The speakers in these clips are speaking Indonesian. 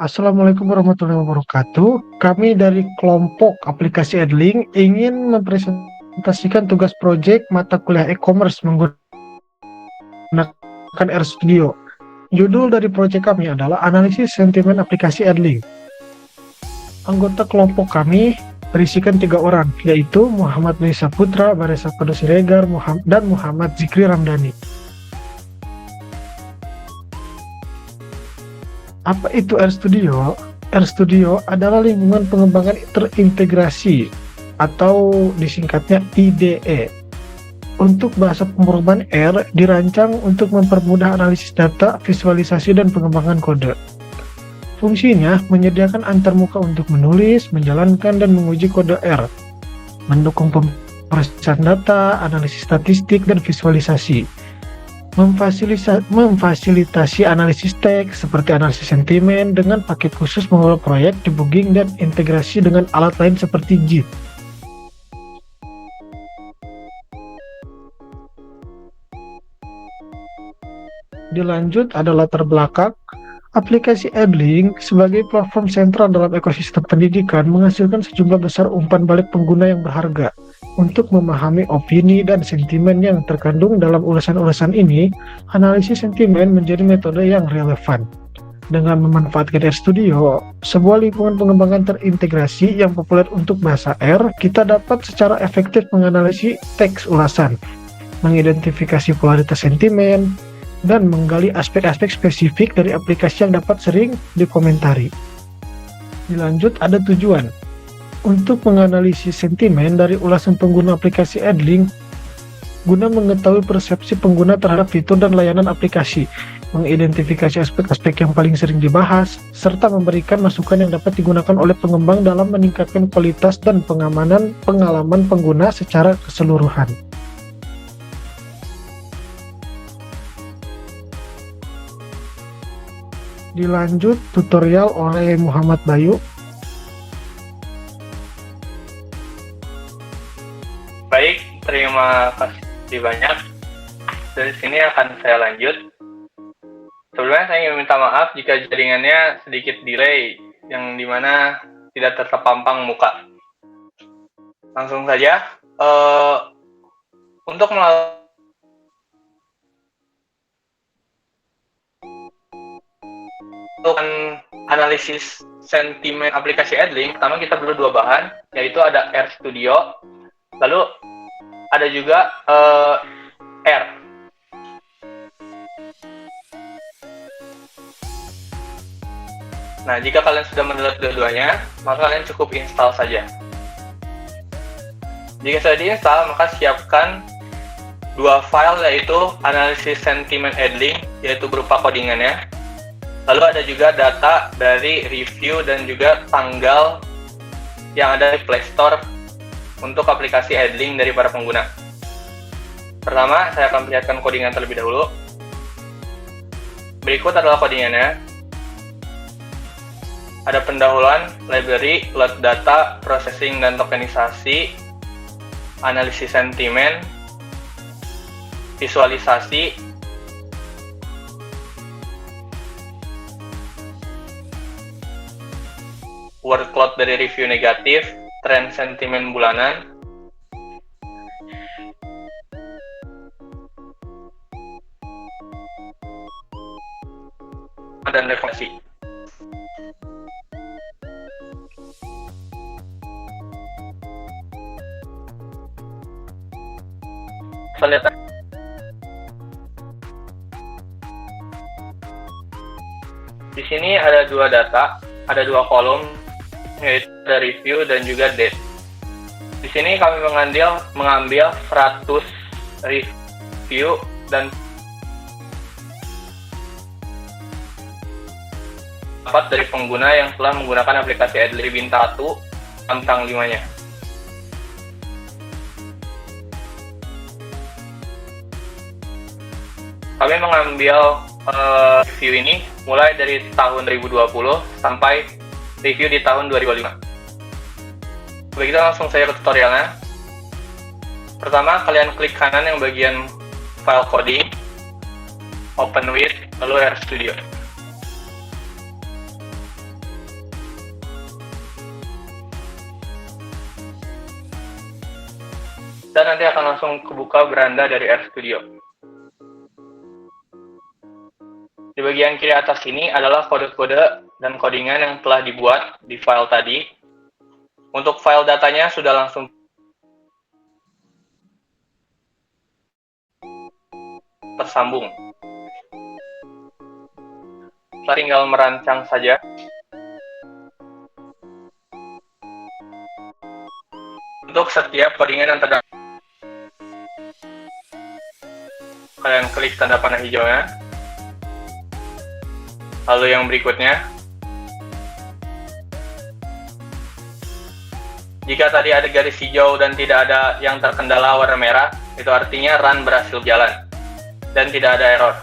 Assalamualaikum warahmatullahi wabarakatuh. Kami dari kelompok aplikasi Edling ingin mempresentasikan tugas proyek mata kuliah e-commerce menggunakan RStudio. Judul dari proyek kami adalah Analisis Sentimen Aplikasi Edling. Anggota kelompok kami berisikan 3 orang, yaitu Muhammad Nisa Putra, Baresa Padu Siregar, dan Muhammad Zikri Ramdhani. Apa itu RStudio? RStudio adalah lingkungan pengembangan terintegrasi atau disingkatnya IDE. Untuk bahasa pemrograman R dirancang untuk mempermudah analisis data, visualisasi, dan pengembangan kode. Fungsinya menyediakan antarmuka untuk menulis, menjalankan, dan menguji kode R, mendukung pemrosesan data, analisis statistik, dan visualisasi. Memfasilitasi analisis teks seperti analisis sentimen dengan paket khusus mengelola proyek, debugging, dan integrasi dengan alat lain seperti JIT. Dilanjut ada latar belakang. Aplikasi Edling sebagai platform sentral dalam ekosistem pendidikan menghasilkan sejumlah besar umpan balik pengguna yang berharga. Untuk memahami opini dan sentimen yang terkandung dalam ulasan-ulasan ini, analisis sentimen menjadi metode yang relevan. Dengan memanfaatkan RStudio, sebuah lingkungan pengembangan terintegrasi yang populer untuk bahasa R, kita dapat secara efektif menganalisis teks ulasan, mengidentifikasi polaritas sentimen, dan menggali aspek-aspek spesifik dari aplikasi yang dapat sering dikomentari. Dilanjut ada tujuan. Untuk menganalisis sentimen dari ulasan pengguna aplikasi Edling, guna mengetahui persepsi pengguna terhadap fitur dan layanan aplikasi, mengidentifikasi aspek-aspek yang paling sering dibahas, serta memberikan masukan yang dapat digunakan oleh pengembang dalam meningkatkan kualitas dan pengamanan pengalaman pengguna secara keseluruhan. Dilanjut tutorial oleh Muhammad Bayu. Baik, terima kasih banyak. Dari sini akan saya lanjut. Sebelumnya saya ingin minta maaf jika jaringannya sedikit delay, yang dimana tidak terpampang muka. Langsung saja, untuk melakukan analisis sentimen aplikasi Edling, pertama kita perlu 2 bahan, yaitu ada RStudio, lalu ada juga R. Nah, jika kalian sudah mendownload dua-duanya, maka kalian cukup install saja. Jika sudah diinstal, maka siapkan 2 file, yaitu analisis sentimen Edling, yaitu berupa codingannya. Lalu ada juga data dari review dan juga tanggal yang ada di Play Store untuk aplikasi Edling dari para pengguna. Pertama, saya akan perlihatkan codingan terlebih dahulu. Berikut adalah codingannya. Ada pendahuluan, library, load data, processing dan tokenisasi, analisis sentimen, visualisasi, workload dari review negatif, tren sentimen bulanan, dan referensi. Lihat. Di sini ada 2 data, ada 2 kolom, yaitu ada review dan juga date. Di sini kami mengambil 100 review dan dapat dari pengguna yang telah menggunakan aplikasi Edling Bintang 1 tentang 5-nya. Kami mengambil review ini mulai dari tahun 2020 sampai review di tahun 2005. Begitu langsung saya ke tutorialnya. Pertama, kalian klik kanan yang bagian file coding, open with, lalu RStudio. dan nanti akan langsung kebuka beranda dari RStudio. Di bagian kiri atas ini adalah kode-kode dan codingan yang telah dibuat di file tadi. Untuk file datanya sudah langsung tersambung. Kita tinggal merancang saja. Untuk setiap codingan yang terdapat, kalian klik tanda panah hijaunya. Lalu yang berikutnya, jika tadi ada garis hijau dan tidak ada yang terkendala warna merah, itu artinya run berhasil jalan dan tidak ada error.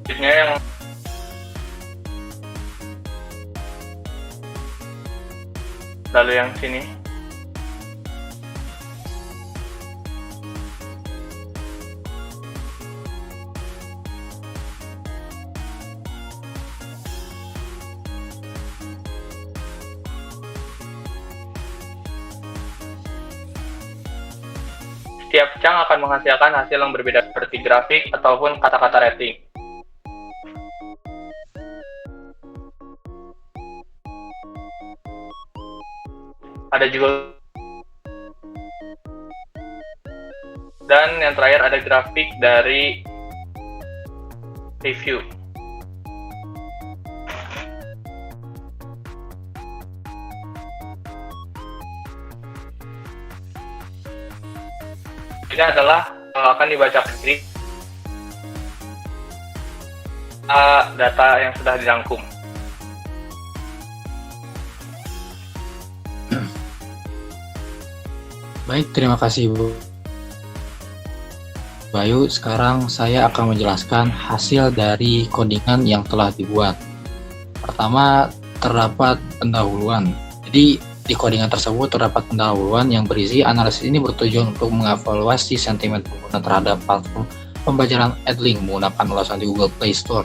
Selanjutnya yang lalu yang sini. Setiap chunk akan menghasilkan hasil yang berbeda seperti grafik ataupun kata-kata rating. Ada juga, dan yang terakhir ada grafik dari review. Ini adalah akan dibaca ke kiri data yang sudah dirangkum. Baik, terima kasih Bu Bayu. Sekarang saya akan menjelaskan hasil dari codingan yang telah dibuat. Pertama, terdapat pendahuluan. Jadi di codingan tersebut terdapat pendahuluan yang berisi analisis ini bertujuan untuk mengevaluasi sentimen pengguna terhadap platform pembelajaran Edlink menggunakan ulasan di Google Play Store.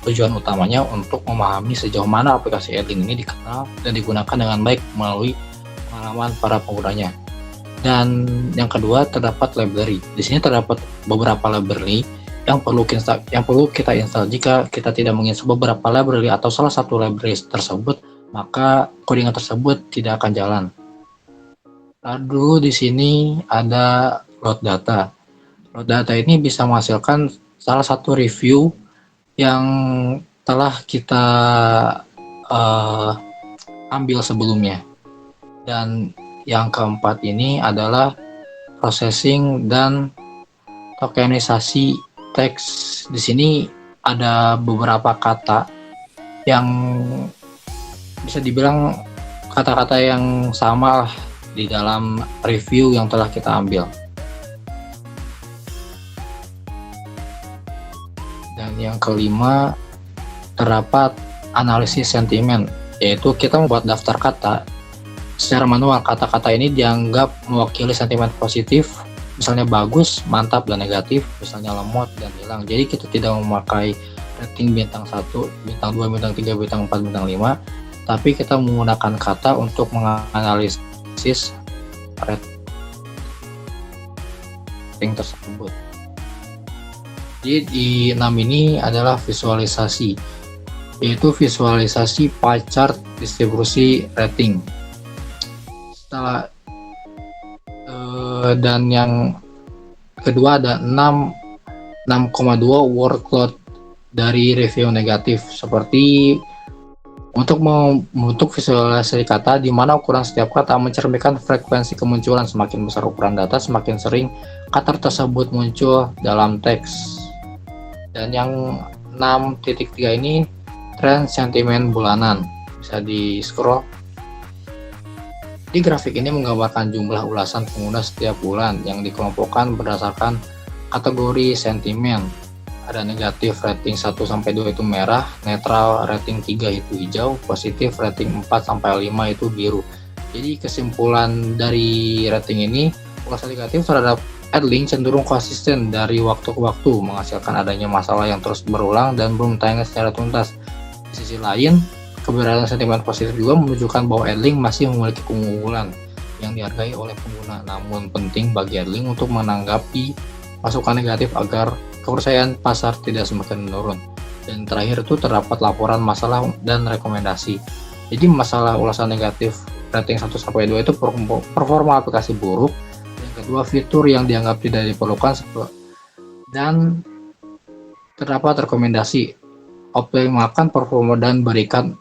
Tujuan utamanya untuk memahami sejauh mana aplikasi Edlink ini dikenal dan digunakan dengan baik melalui pengalaman para penggunanya. Dan yang kedua, terdapat library. Di sini terdapat beberapa library yang perlu kita install. Jika kita tidak menginstal beberapa library atau salah satu library tersebut, maka codingan tersebut tidak akan jalan. Lalu di sini ada load data. Load data ini bisa menghasilkan salah satu review yang telah kita ambil sebelumnya. Dan yang keempat ini adalah processing dan tokenisasi teks. Di sini ada beberapa kata yang bisa dibilang kata-kata yang sama lah di dalam review yang telah kita ambil. Dan yang kelima, terdapat analisis sentimen, yaitu kita membuat daftar kata secara manual. Kata-kata ini dianggap mewakili sentimen positif, misalnya bagus, mantap, dan negatif, misalnya lemot dan hilang. Jadi kita tidak memakai rating bintang 1, bintang 2, bintang 3, bintang 4, bintang 5, tapi kita menggunakan kata untuk menganalisis rating tersebut. Jadi di 6 ini adalah visualisasi, yaitu visualisasi pie chart distribusi rating. Dan yang kedua ada 6,2 workload dari review negatif, seperti untuk visualisasi kata di mana ukuran setiap kata mencerminkan frekuensi kemunculan. Semakin besar ukuran data, semakin sering kata tersebut muncul dalam teks. Dan yang 6.3 ini tren sentimen bulanan, bisa di scroll. Di grafik ini menggambarkan jumlah ulasan pengguna setiap bulan yang dikelompokkan berdasarkan kategori sentimen. Ada negatif rating 1-2 itu merah, netral rating 3 itu hijau, positif rating 4-5 itu biru. Jadi kesimpulan dari rating ini, ulasan negatif terhadap Edlink cenderung konsisten dari waktu ke waktu, menghasilkan adanya masalah yang terus berulang dan belum tayang secara tuntas. Di sisi lain, keberadaan sentimen positif juga menunjukkan bahwa Adlink masih memiliki keunggulan yang dihargai oleh pengguna. Namun penting bagi Adlink untuk menanggapi masukan negatif agar kepercayaan pasar tidak semakin menurun. Dan terakhir itu terdapat laporan masalah dan rekomendasi. Jadi masalah ulasan negatif rating 1-2 itu performa aplikasi buruk, yang kedua fitur yang dianggap tidak diperlukan, dan terdapat rekomendasi optimalkan performa dan berikan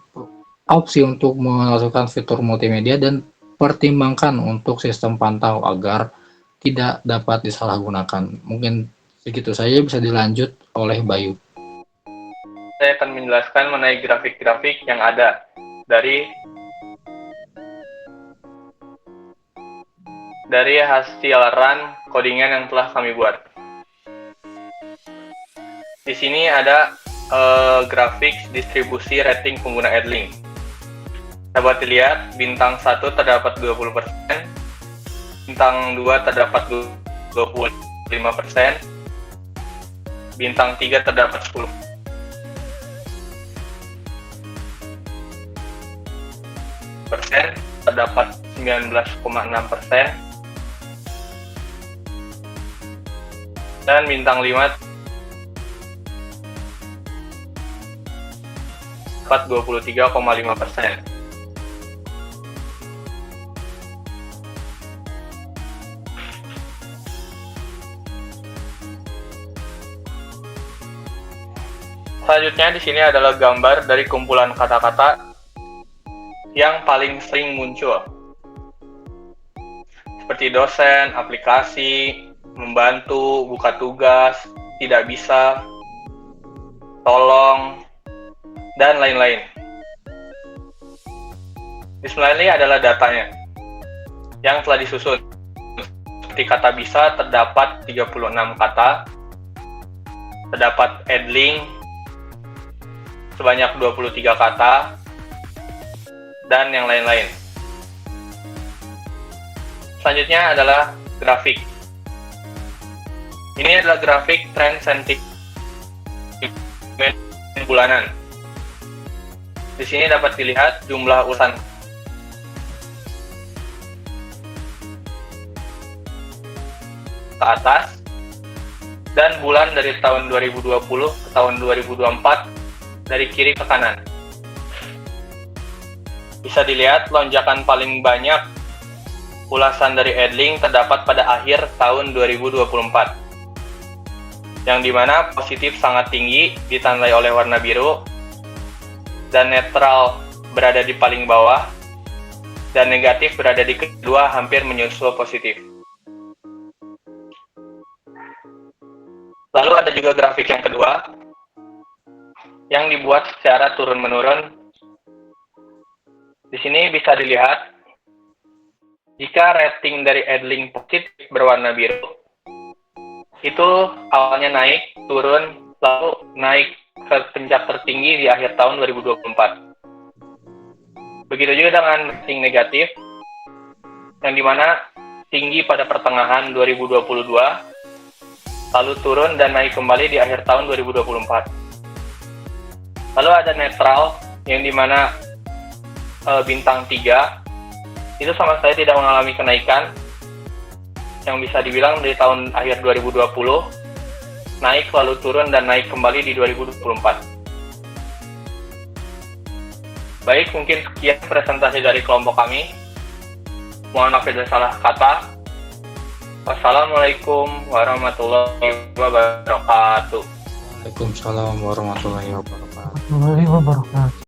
opsi untuk memasukkan fitur multimedia dan pertimbangkan untuk sistem pantau agar tidak dapat disalahgunakan. Mungkin segitu saja, bisa dilanjut oleh Bayu. Saya akan menjelaskan mengenai grafik-grafik yang ada dari hasil run codingan yang telah kami buat. Di sini ada grafik distribusi rating pengguna Adlink. Dapat dilihat bintang 1 terdapat 20%, bintang 2 terdapat 25%, bintang 3 terdapat 10%, terdapat 19,6%, dan bintang 5 dapat 23,5%. Selanjutnya di sini adalah gambar dari kumpulan kata-kata yang paling sering muncul, seperti dosen, aplikasi, membantu, buka tugas, tidak bisa, tolong, dan lain-lain. Di sebelah ini adalah datanya yang telah disusun. Seperti kata bisa terdapat 36 kata, terdapat Adlink sebanyak 23 kata, dan yang lain-lain. Selanjutnya adalah grafik. Ini adalah grafik tren sentimen bulanan. Di sini dapat dilihat jumlah urusan ke atas dan bulan dari tahun 2020 ke tahun 2024 dari kiri ke kanan. Bisa dilihat lonjakan paling banyak ulasan dari Adlink terdapat pada akhir tahun 2024, yang dimana positif sangat tinggi ditandai oleh warna biru, dan netral berada di paling bawah, dan negatif berada di kedua hampir menyusul positif. Lalu ada juga grafik yang kedua yang dibuat secara turun-menurun. Di sini bisa dilihat jika rating dari Adlink positif berwarna biru, itu awalnya naik, turun, lalu naik ke puncak tertinggi di akhir tahun 2024. Begitu juga dengan rating negatif, yang dimana tinggi pada pertengahan 2022, lalu turun dan naik kembali di akhir tahun 2024. Lalu ada netral, yang dimana bintang 3, itu sama sekali tidak mengalami kenaikan, yang bisa dibilang dari tahun akhir 2020, naik lalu turun dan naik kembali di 2024. Baik, mungkin sekian presentasi dari kelompok kami. Mohon maaf bila salah kata. Wassalamualaikum warahmatullahi wabarakatuh. Waalaikumsalam warahmatullahi wabarakatuh. Warahmatullahi wabarakatuh.